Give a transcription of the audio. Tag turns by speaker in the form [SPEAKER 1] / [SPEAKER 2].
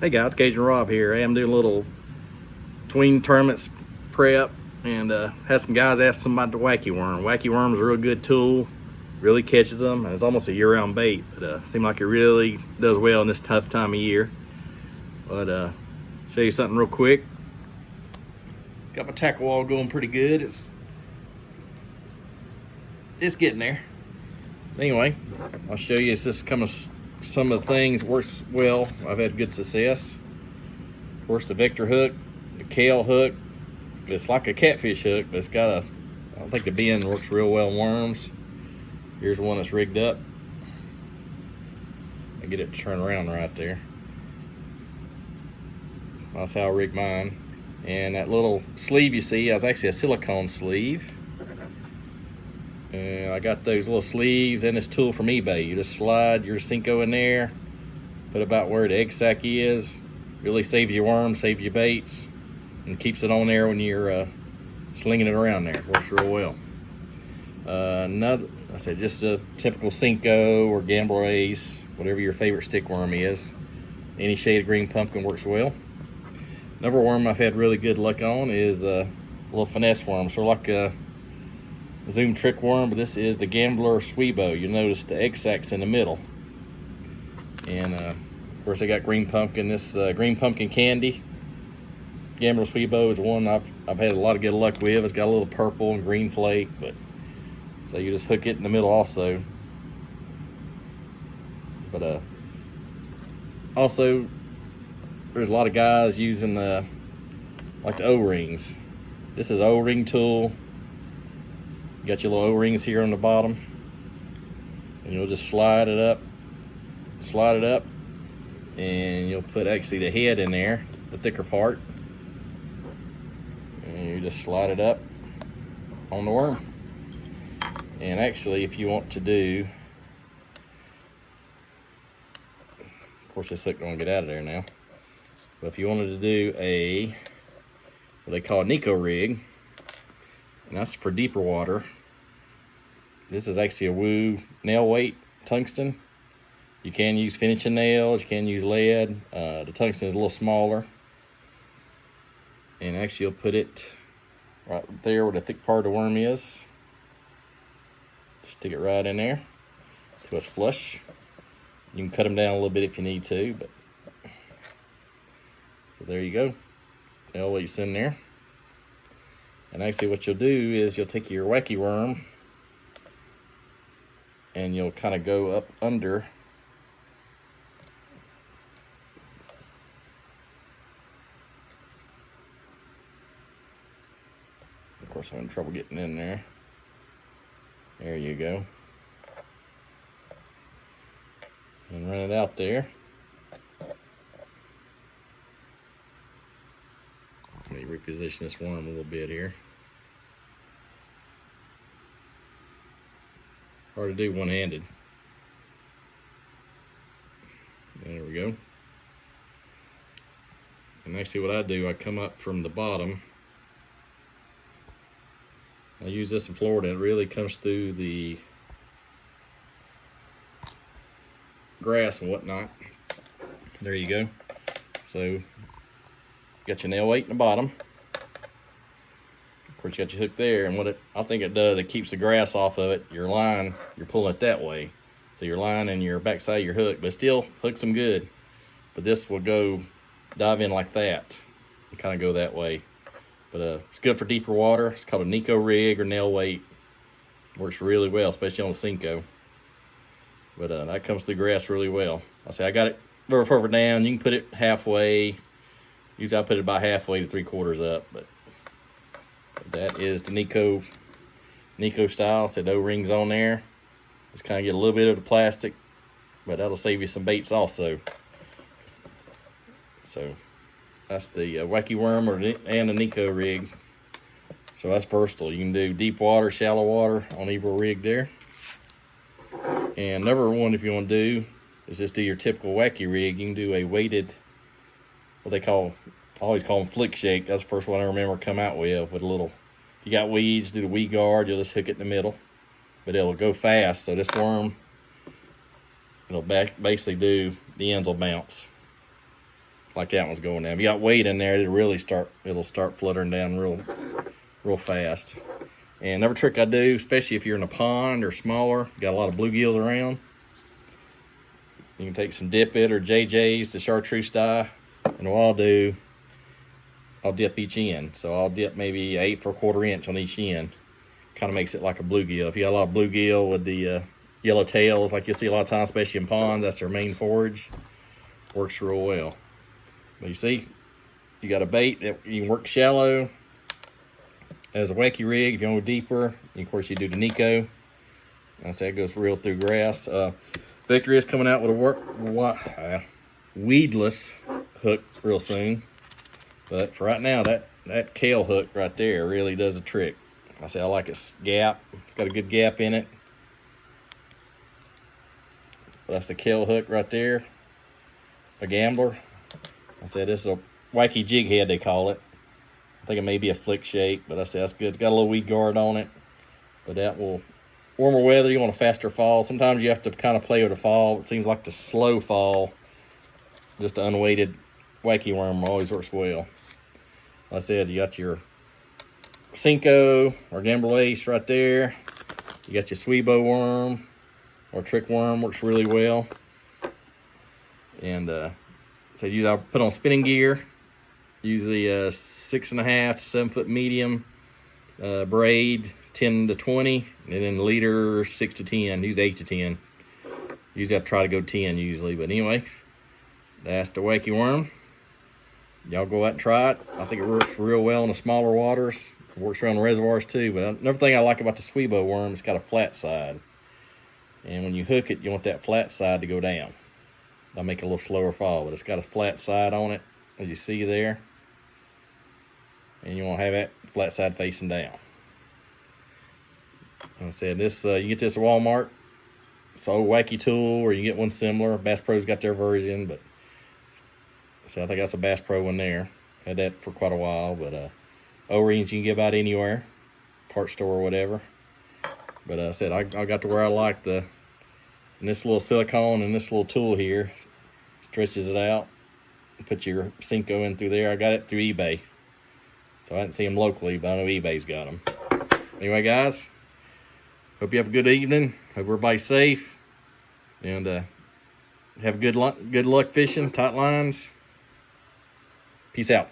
[SPEAKER 1] Hey guys, Cajun Rob here. I'm doing a little tween tournaments prep and had some guys ask them about the Wacky Worm. Wacky Worm is a real good tool, really catches them, and it's almost a year-round bait, but seems like it really does well in this tough time of year. But show you something real quick. Got my tackle wall going pretty good. It's getting there. Anyway, I'll show you. It's just kind of some of the things works well. I've had good success. Of course, the vector hook, the kale hook. It's like a catfish hook, but it's got I think the bend works real well in worms. Here's one that's rigged up. I get it to turn around right there. That's how I rig mine. And that little sleeve you see, is actually a silicone sleeve. And I got those little sleeves and this tool from eBay. You just slide your Senko in there, put about where the egg sac is. Really saves your worms, saves your baits, and keeps it on there when you're slinging it around there. It works real well. Another, I said, just a typical Senko or Gambler Ace, whatever your favorite stick worm is. Any shade of green pumpkin works well. Another worm I've had really good luck on is a little finesse worm, sort of like a Zoom trick worm, but this is the Gambler Sweebo. You'll notice the egg sacs in the middle. And of course, I got green pumpkin. This green pumpkin candy Gambler Sweebo is one I've had a lot of good luck with. It's got a little purple and green flake, but so you just hook it in the middle also. But also, there's a lot of guys using like the O-rings. This is O-ring tool. You got your little O-rings here on the bottom, and you'll just slide it up, and you'll put actually the head in there, the thicker part, and you just slide it up on the worm. And actually, if you want to do, of course this hook don't get out of there now, but if you wanted to do what they call a Neko rig, and that's for deeper water. This is actually a Woo nail weight tungsten. You can use finishing nails, you can use lead. The tungsten is a little smaller. And actually you'll put it right there where the thick part of the worm is. Stick it right in there till it's flush. You can cut them down a little bit if you need to, but so there you go. Nail weight's in there. And actually what you'll do is you'll take your Wacky worm and you'll kind of go up under of course I'm having trouble getting in there. There you go. And run it out there. Let me reposition this worm a little bit here. Hard to do one-handed. There we go. And actually what I do, I come up from the bottom. I use this in Florida. It really comes through the grass and whatnot. There you go. So got your nail weight in the bottom. Of course, you got your hook there, and I think it does, it keeps the grass off of it. Your line, you're pulling it that way. So your line and your backside of your hook, but still hooks them good. But this will go dive in like that and kind of go that way. But it's good for deeper water. It's called a Neko rig or nail weight. Works really well, especially on the Senko. But that comes through grass really well. I got it a little further down. You can put it halfway. Usually I put it about halfway to 3/4 up, but that is the Neko style. Said O-rings on there. Just kind of get a little bit of the plastic, but that'll save you some baits also. So that's the Wacky Worm and the Neko rig. So that's versatile. You can do deep water, shallow water on either rig there. And another one, if you want to do, is just do your typical Wacky rig. You can do a weighted, what they call, I always call them flick shake. That's the first one I remember come out with a little, if you got weeds, do the weed guard, you'll just hook it in the middle. But it'll go fast, so this worm, it'll basically do, the ends will bounce. like that one's going down. If you got weight in there, it'll start fluttering down real fast. And another trick I do, especially if you're in a pond or smaller, got a lot of bluegills around, you can take some Dip It or JJ's, the chartreuse dye, and what I'll do, I'll dip each end. So I'll dip maybe 1/8 inch on each end. Kind of makes it like a bluegill. If you got a lot of bluegill with the yellow tails, like you'll see a lot of times, especially in ponds, that's their main forage. Works real well. But you see, you got a bait that you can work shallow as a Wacky Rig. If you want to go deeper, of course you do the Neko. I say it goes real through grass. Victor is coming out with a weedless hook real soon. But for right now, that kale hook right there really does a trick. I say I like its gap. It's got a good gap in it. That's the kale hook right there. A gambler. I said this is a wacky jig head, they call it. I think it may be a flick shape, but I said that's good. It's got a little weed guard on it. But that will, warmer weather, you want a faster fall. Sometimes you have to kind of play with a fall. It seems like the slow fall, just an unweighted wacky worm always works well. Like I said, you got your Cinco or gambler lace right there. You got your Sweebo worm or trick worm, works really well. And so I'll put on spinning gear, usually 6.5 to 7 foot medium, braid 10 to 20, and then leader 6 to 10, use 8 to 10. Usually I try to go 10 usually, but anyway, that's the wacky worm. Y'all go out and try it. I think it works real well in the smaller waters. It works around the reservoirs too, but another thing I like about the Sweebo worm, it's got a flat side. And when you hook it, you want that flat side to go down. That'll make it a little slower fall, but it's got a flat side on it, as you see there. And you want to have that flat side facing down. Like I said, this you get this at Walmart. It's an old wacky tool, or you get one similar. Bass Pro's got their version, but so I think that's a Bass Pro one there. Had that for quite a while, but O-rings you can get about anywhere, part store or whatever. But I said I got to where I like and this little silicone and this little tool here stretches it out. Put your Cinco in through there. I got it through eBay, so I didn't see them locally, but I know eBay's got them. Anyway, guys, hope you have a good evening. Hope everybody's safe, and have good luck fishing, tight lines. Peace out.